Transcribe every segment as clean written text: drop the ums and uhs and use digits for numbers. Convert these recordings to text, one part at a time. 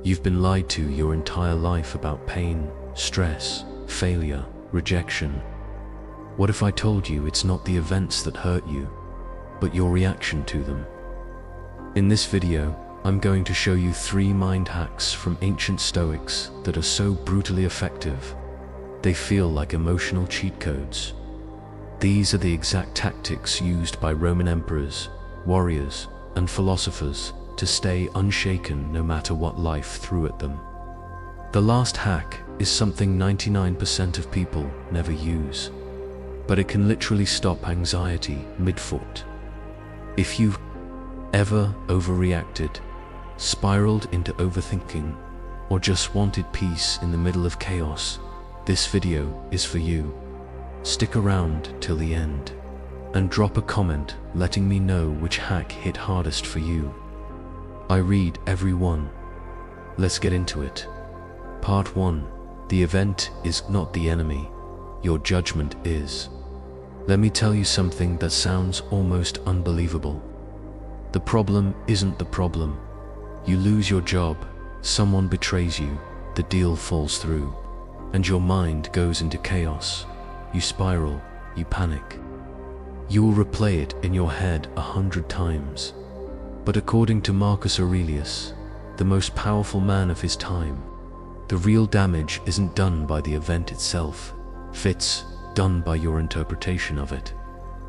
You've been lied to your entire life about pain, stress, failure, rejection. What if I told you it's not the events that hurt you, but your reaction to them? In this video, I'm going to show you 3 mind hacks from ancient Stoics that are so brutally effective, they feel like emotional cheat codes. These are the exact tactics used by Roman emperors, warriors, and philosophers to stay unshaken no matter what life threw at them. The last hack is something 99% of people never use, but it can literally stop anxiety mid-thought. If you've ever overreacted, spiraled into overthinking, or just wanted peace in the middle of chaos, this video is for you. Stick around till the end and drop a comment letting me know which hack hit hardest for you. I read every one. Let's get into it. Part 1. The event is not the enemy. Your judgment is. Let me tell you something that sounds almost unbelievable. The problem isn't the problem. You lose your job, someone betrays you, the deal falls through, and your mind goes into chaos. You spiral, you panic. You will replay it in your head 100 times. But according to Marcus Aurelius, the most powerful man of his time, the real damage isn't done by the event itself, it's done by your interpretation of it.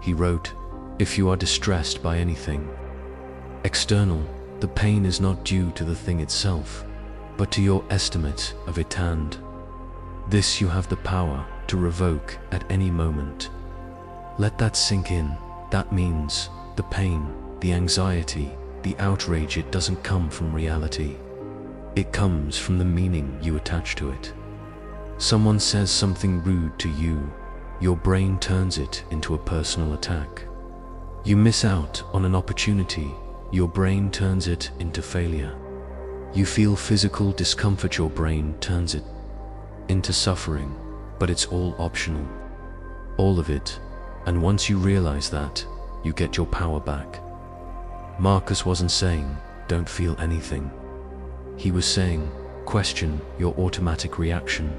He wrote, "If you are distressed by anything external, the pain is not due to the thing itself, but to your estimate of it, and this you have the power to revoke at any moment." Let that sink in. That means the pain, the anxiety, the outrage, it doesn't come from reality. It comes from the meaning you attach to it. Someone says something rude to you, your brain turns it into a personal attack. You miss out on an opportunity, your brain turns it into failure. You feel physical discomfort, your brain turns it into suffering, but it's all optional. All of it. And once you realize that, you get your power back. Marcus wasn't saying, don't feel anything. He was saying, question your automatic reaction.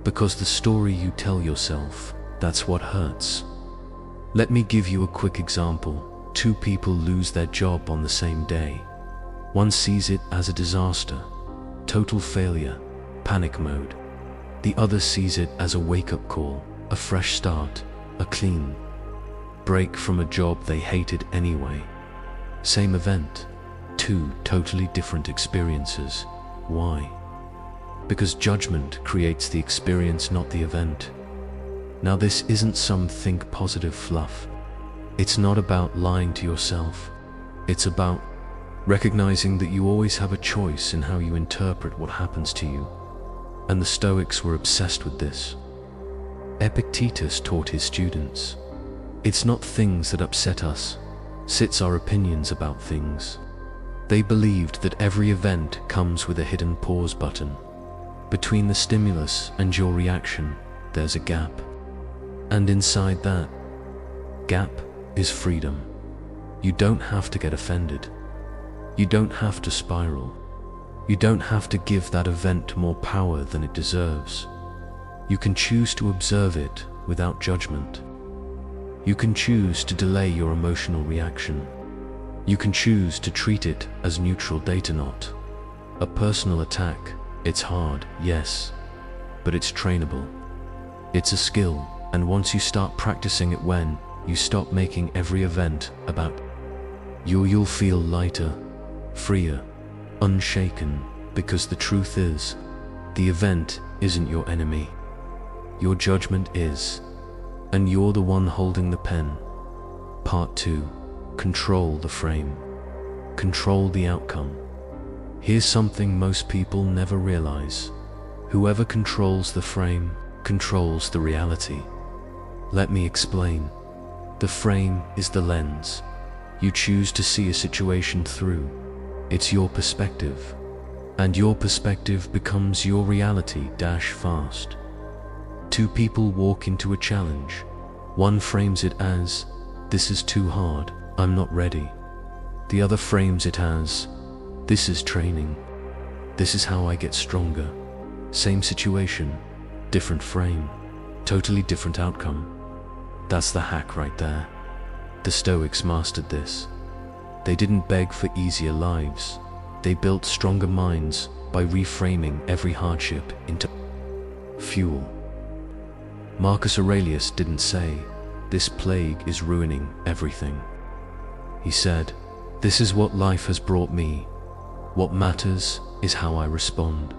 Because the story you tell yourself, that's what hurts. Let me give you a quick example. 2 people lose their job on the same day. One sees it as a disaster, total failure, panic mode. The other sees it as a wake-up call, a fresh start, a clean break from a job they hated anyway. Same event, 2 totally different experiences. Why? Because judgment creates the experience, not the event. Now this isn't some think positive fluff. It's not about lying to yourself. It's about recognizing that you always have a choice in how you interpret what happens to you. And the Stoics were obsessed with this. Epictetus taught his students, it's not things that upset us, it's our opinions about things. They believed that every event comes with a hidden pause button. Between the stimulus and your reaction, there's a gap. And inside that gap is freedom. You don't have to get offended. You don't have to spiral. You don't have to give that event more power than it deserves. You can choose to observe it without judgment. You can choose to delay your emotional reaction. You can choose to treat it as neutral data, not a personal attack. It's hard, yes, but it's trainable. It's a skill, and once you start practicing it, when you stop making every event about you, you'll feel lighter, freer, unshaken, because the truth is, the event isn't your enemy. Your judgment is, and you're the one holding the pen. Part 2. Control the frame. Control the outcome. Here's something most people never realize. Whoever controls the frame, controls the reality. Let me explain. The frame is the lens. You choose to see a situation through. It's your perspective. And your perspective becomes your reality. Fast. 2 people walk into a challenge. One frames it as, this is too hard, I'm not ready. The other frames it as, this is training. This is how I get stronger. Same situation, different frame, totally different outcome. That's the hack right there. The Stoics mastered this. They didn't beg for easier lives. They built stronger minds by reframing every hardship into fuel. Marcus Aurelius didn't say, "This plague is ruining everything." He said, "This is what life has brought me. What matters is how I respond."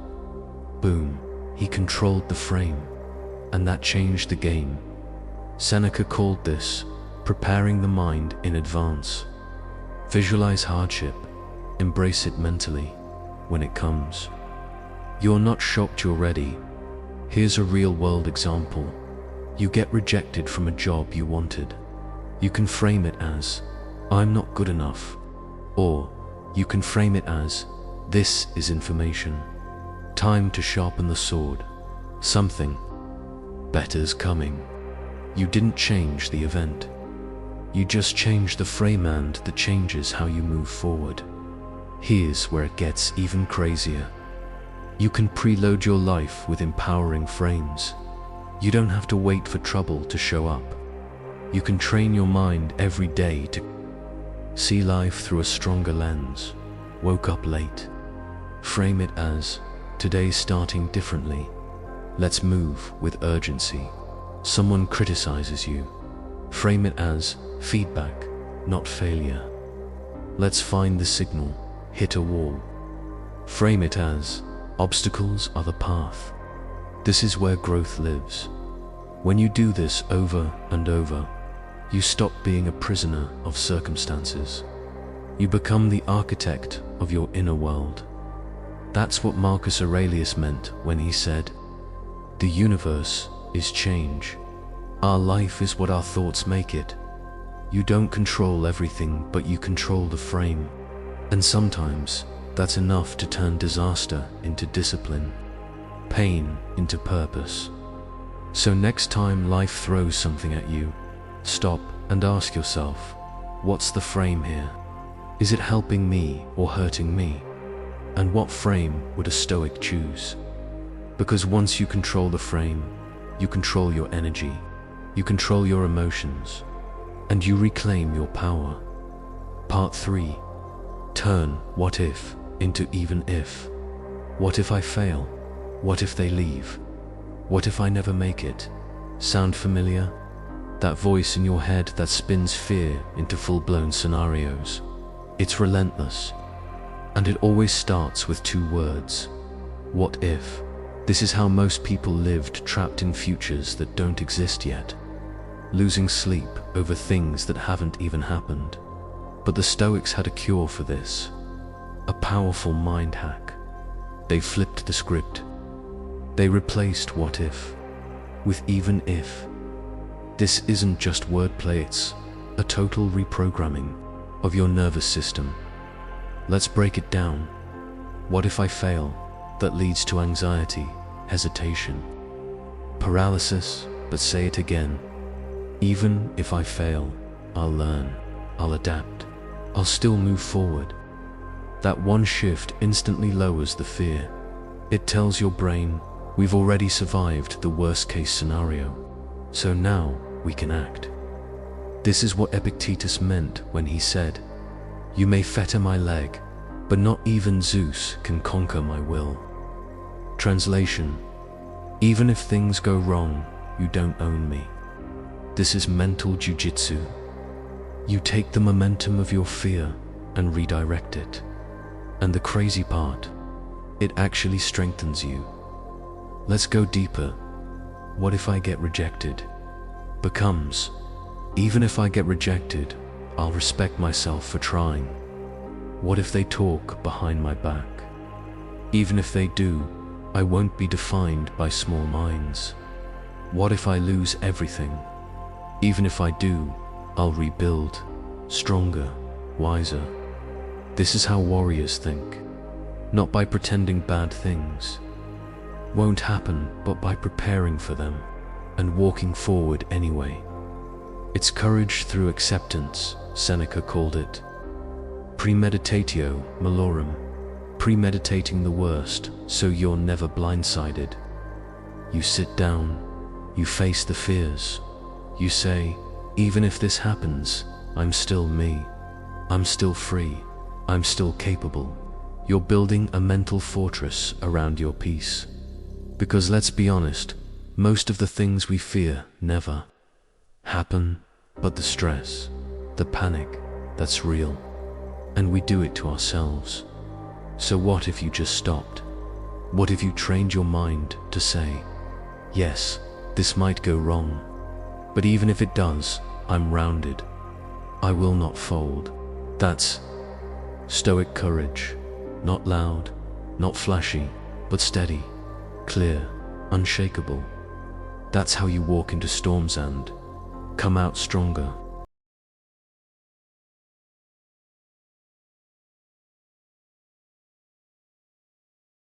Boom. He controlled the frame, and that changed the game. Seneca called this preparing the mind in advance. Visualize hardship, embrace it mentally when it comes. You're not shocked you're ready. Here's a real-world example. You get rejected from a job you wanted. You can frame it as, "I'm not good enough," or you can frame it as, "This is information. Time to sharpen the sword. Something better's coming." You didn't change the event. You just changed the frame, and that changes how you move forward. Here's where it gets even crazier. You can preload your life with empowering frames. You don't have to wait for trouble to show up. You can train your mind every day to see life through a stronger lens. Woke up late. Frame it as, "Today's starting differently. Let's move with urgency." Someone criticizes you. Frame it as feedback, not failure. Let's find the signal. Hit a wall. Frame it as, obstacles are the path. This is where growth lives. When you do this over and over, you stop being a prisoner of circumstances. You become the architect of your inner world. That's what Marcus Aurelius meant when he said, "The universe is change. Our life is what our thoughts make it." You don't control everything, but you control the frame. And sometimes, that's enough to turn disaster into discipline, pain into purpose. So next time life throws something at you, stop and ask yourself, what's the frame here? Is it helping me or hurting me? And what frame would a Stoic choose? Because once you control the frame, you control your energy, you control your emotions, and you reclaim your power. Part 3. Turn what if into even if. What if I fail? What if they leave? What if I never make it? Sound familiar? That voice in your head that spins fear into full-blown scenarios. It's relentless. And it always starts with 2 words. What if? This is how most people lived, trapped in futures that don't exist yet. Losing sleep over things that haven't even happened. But the Stoics had a cure for this. A powerful mind hack. They flipped the script. They replaced what if with even if. This isn't just wordplay, it's a total reprogramming of your nervous system. Let's break it down. What if I fail? That leads to anxiety, hesitation, paralysis, but say it again. Even if I fail, I'll learn, I'll adapt, I'll still move forward. That one shift instantly lowers the fear. It tells your brain, we've already survived the worst case scenario, so now we can act. This is what Epictetus meant when he said, "You may fetter my leg, but not even Zeus can conquer my will." Translation: even if things go wrong, you don't own me. This is mental jujitsu. You take the momentum of your fear and redirect it. And the crazy part, it actually strengthens you. Let's go deeper. What if I get rejected? Becomes, even if I get rejected, I'll respect myself for trying. What if they talk behind my back? Even if they do, I won't be defined by small minds. What if I lose everything? Even if I do, I'll rebuild, stronger, wiser. This is how warriors think, not by pretending bad things won't happen, but by preparing for them and walking forward anyway. It's courage through acceptance, Seneca called it. Premeditatio malorum. premeditating the worst, so you're never blindsided. You sit down, you face the fears. You say, even if this happens, I'm still me. I'm still free. I'm still capable. You're building a mental fortress around your peace. Because let's be honest, most of the things we fear never happen, but the stress, the panic, that's real. And we do it to ourselves. So what if you just stopped? What if you trained your mind to say, yes, this might go wrong, but even if it does, I'm rounded. I will not fold. That's Stoic courage. Not loud, not flashy, but steady, clear, unshakable. That's how you walk into storms and come out stronger.